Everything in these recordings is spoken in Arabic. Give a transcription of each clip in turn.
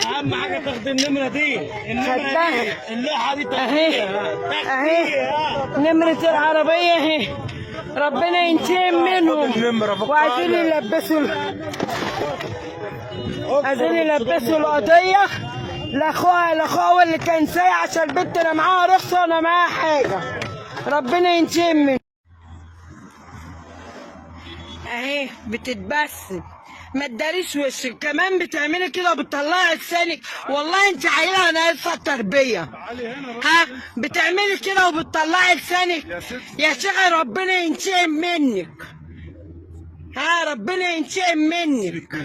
اهم حاجه تاخد النمره دي، خدتها. اللوحه دي اهي اهي نمرة العربية اهي. ربنا ينتقم منهم وعايزين يلبسوا القضية لاخوها اللي كان سايق عشان البنت لا معاها رخصة ولا معاها حاجة. ربنا ينتقم منهم. اهي بتتبسم، ما تداريش وشك كمان بتعملي كده وبتطلعي لسانك. والله انت عيله انا اسفه تربيه. ها بتعملي كده وبتطلعي لسانك يا شيخه. ربنا ينتقم منك. ها ربنا ينتقم منك.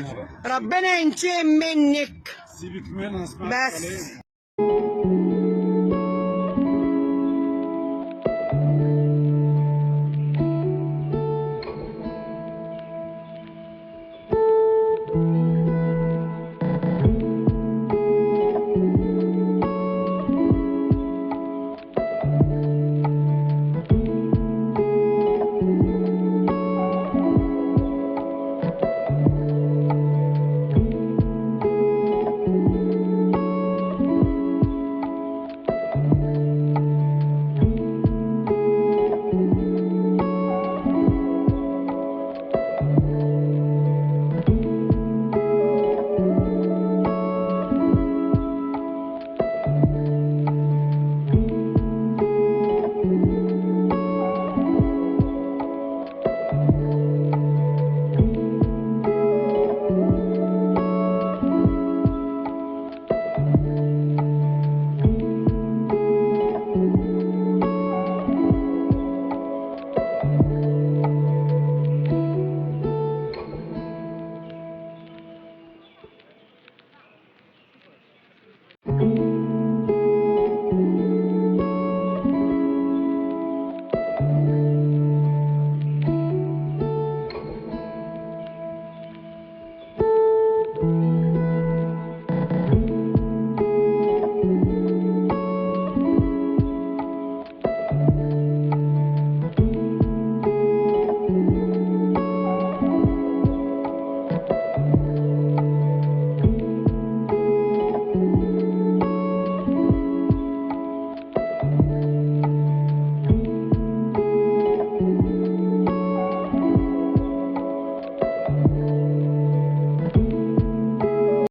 ربنا ينتقم منك. سيبك منها بس